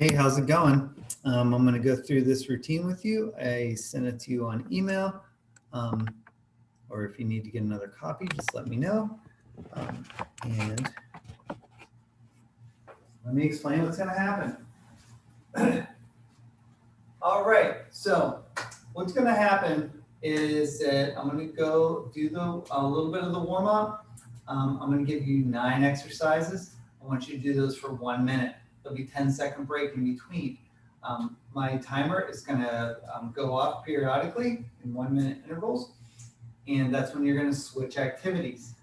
Hey, how's it going? I'm going to go through this routine with you. I sent it to you on email, or if you need to get another copy, just let me know. And let me explain what's going to happen. All right, so what's going to happen is that I'm going to go do a little bit of the warm up. I'm going to give you 9 exercises. I want you to do those for 1 minute. There'll be 10-second break in between. My timer is going to go off periodically in 1 minute intervals, and that's when you're going to switch activities.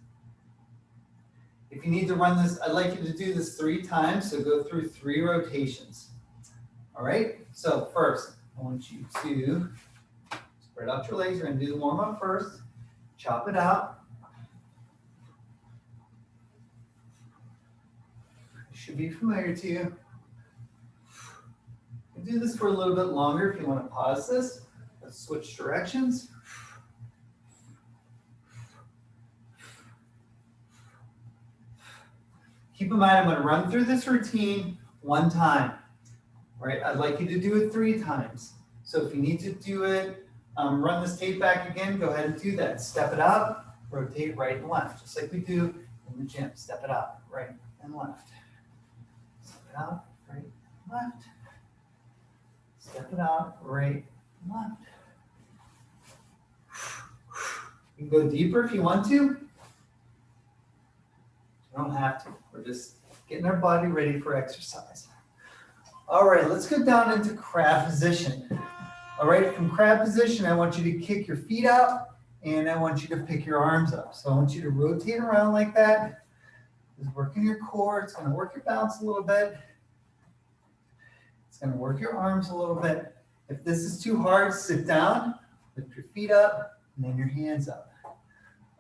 If you need to run this, I'd like you to do this 3 times, so go through 3 rotations. All right, so first, I want you to spread out your legs. You're going to do the warm up first, chop it out. It should be familiar to you. You can do this for a little bit longer if you want to pause this. Let's switch directions. Keep in mind, I'm going to run through this routine 1 time. All right, I'd like you to do it 3 times. So if you need to do it, run this tape back again, go ahead and do that. Step it out, rotate right and left, just like we do in the gym. Step it out, right and left. Step it out, right and left. Step it out, right and left. You can go deeper if you want to. You don't have to. We're just getting our body ready for exercise. All right, let's go down into crab position. All right, from crab position, I want you to kick your feet out and I want you to pick your arms up. So I want you to rotate around like that. It's working your core. It's going to work your balance a little bit. It's going to work your arms a little bit. If this is too hard, sit down, lift your feet up, and then your hands up.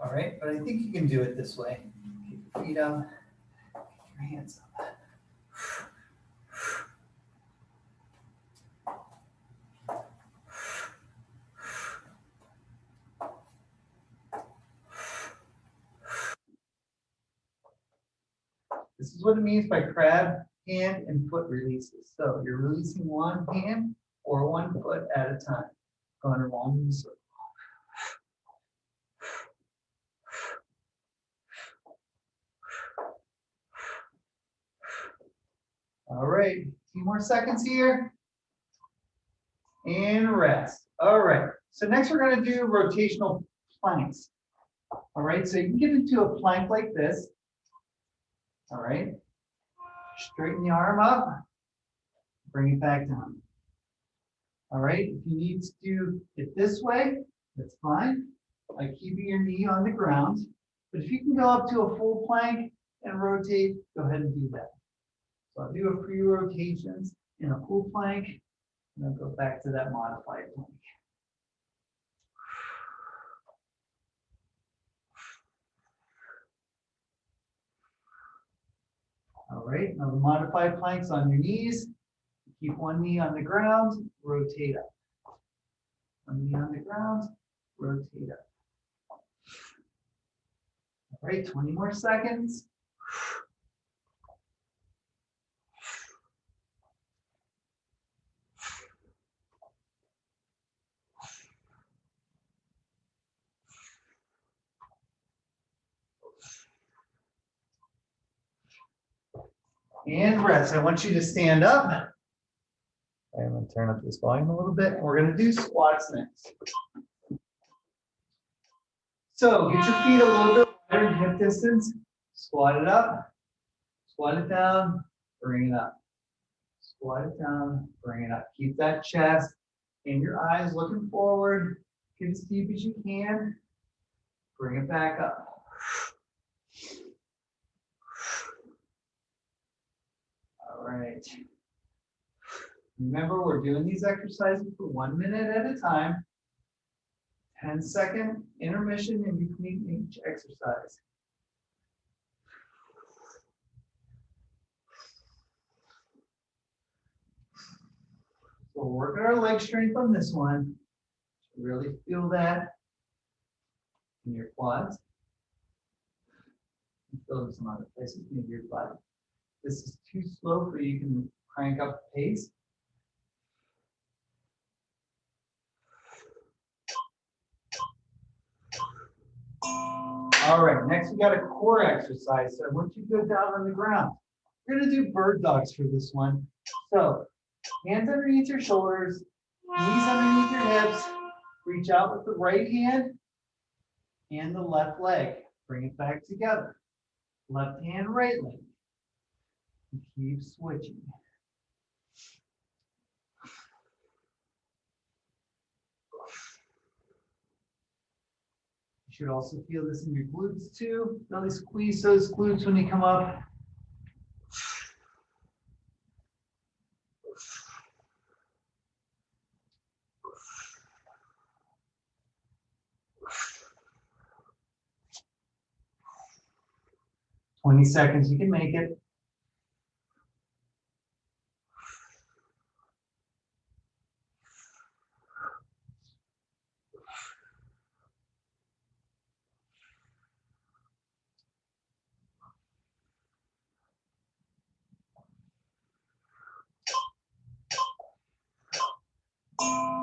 All right, but I think you can do it this way. Kick your feet up, kick your hands up. This is what it means by crab hand and foot releases. So you're releasing 1 hand or 1 foot at a time, going along the circle. All right, 2 more seconds here. And rest. All right, so next we're going to do rotational planks. All right, so you can get into a plank like this. All right, straighten the arm up, bring it back down. All right, if you need to do it this way, that's fine, like keeping your knee on the ground. But if you can go up to a full plank and rotate, go ahead and do that. So I'll do a few rotations in a full plank, and I'll go back to that modified plank. All right, now the modified plank's on your knees. Keep 1 knee on the ground, rotate up. 1 knee on the ground, rotate up. All right, 20 more seconds. And rest. I want you to stand up. I'm going to turn up this volume a little bit. We're going to do squats next. So get your feet a little bit wider in hip distance. Squat it up. Squat it down. Bring it up. Squat it down. Bring it up. Keep that chest and your eyes looking forward. Get as deep as you can. Bring it back up. All right. Remember, we're doing these exercises for 1 minute at a time. 10-second intermission in between each exercise. So we're working our leg strength on this one. Really feel that in your quads. Feel it in some other places, maybe your butt. This is too slow for you. You can crank up the pace. All right, next we got a core exercise. So I want you to go down on the ground. We're gonna do bird dogs for this one. So hands underneath your shoulders, knees underneath your hips, reach out with the right hand and the left leg. Bring it back together. Left hand, right leg. And keep switching. You should also feel this in your glutes too. Really squeeze those glutes when you come up. "20 seconds, you can make it.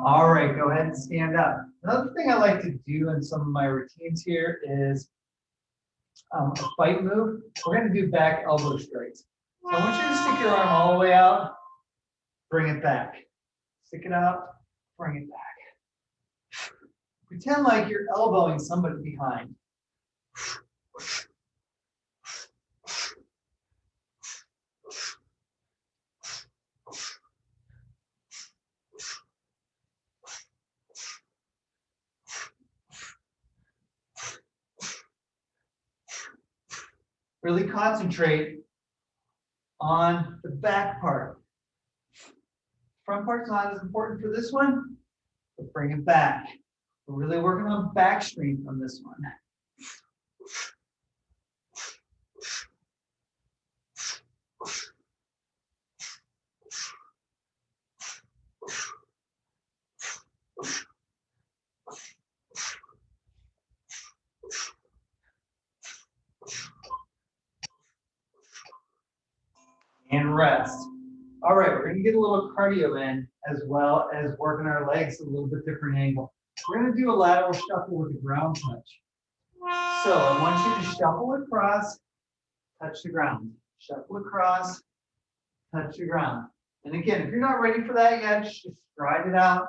All right, go ahead and stand up. Another thing I like to do in some of my routines here is a fight move. We're going to do back elbow strikes. So I want you to stick your arm all the way out, bring it back. Stick it out, bring it back. Pretend like you're elbowing somebody behind. Really concentrate on the back part. Front part's not as important for this one, but bring it back. We're really working on back strength on this one. And rest. All right, we're gonna get a little cardio in as well as working our legs at a little bit different angle. We're gonna do a lateral shuffle with a ground touch. So I want you to shuffle across, touch the ground. Shuffle across, touch the ground. And again, if you're not ready for that yet, just stride it out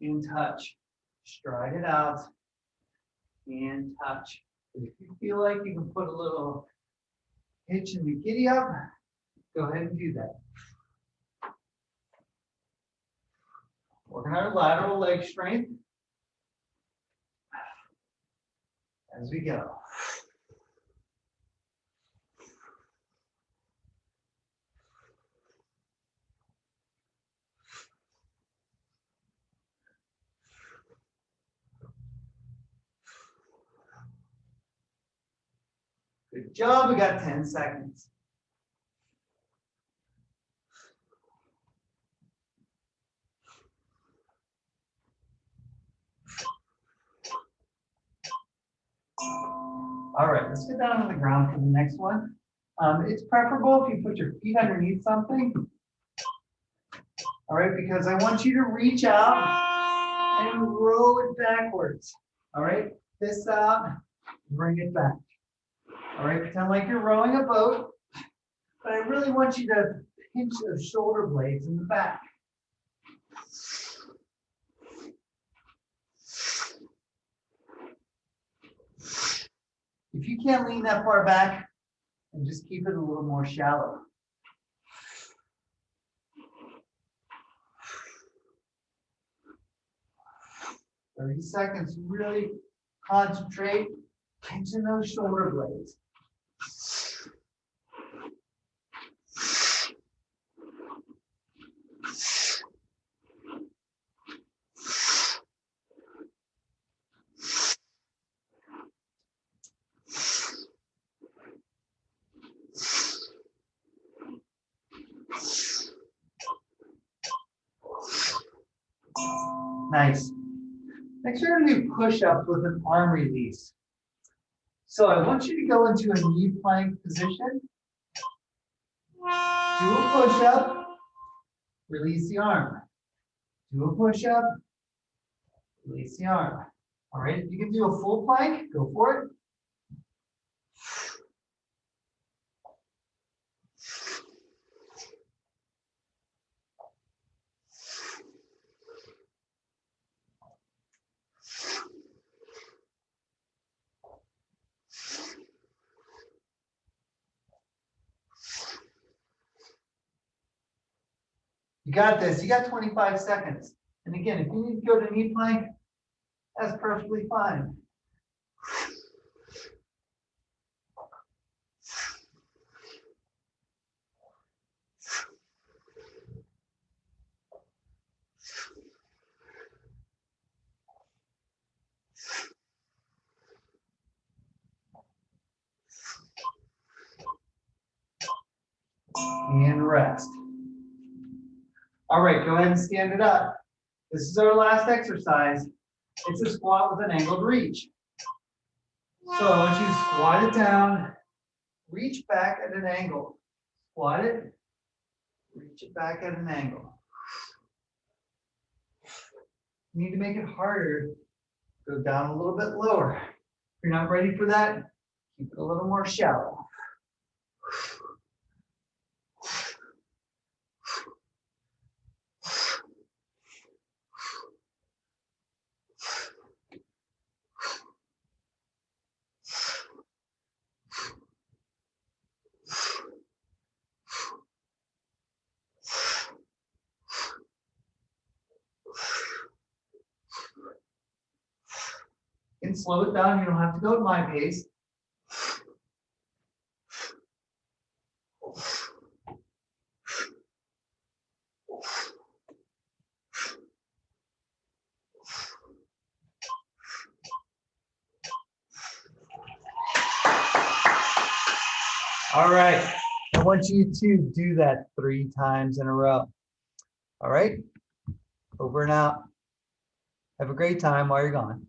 and touch. Stride it out and touch. If you feel like you can put a little hitch in the giddy up, go ahead and do that. Working our lateral leg strength as we go. Good job, we got 10 seconds. All right, let's get down on the ground for the next one. It's preferable if you put your feet underneath something. All right, because I want you to reach out and roll it backwards. All right, fist out, bring it back. All right, pretend like you're rowing a boat, but I really want you to pinch those shoulder blades in the back. If you can't lean that far back, then just keep it a little more shallow. "30 seconds, really concentrate, pinching those shoulder blades. Nice. Next, we're going to do push-ups with an arm release. So I want you to go into a knee plank position. Do a push-up Release the arm. Do a push-up. Release the arm. All right, if you can do a full plank, go for it. You got this. You got 25 seconds. And again, if you need to go to knee plank, that's perfectly fine. And rest. All right, go ahead and stand it up. This is our last exercise. It's a squat with an angled reach. So I want you to squat it down, reach back at an angle. Squat it, reach it back at an angle. You need to make it harder. Go down a little bit lower. If you're not ready for that, keep it a little more shallow. You can slow it down. You don't have to go at my pace. All right. I want you to do that 3 times in a row. All right. Over and out. Have a great time while you're gone.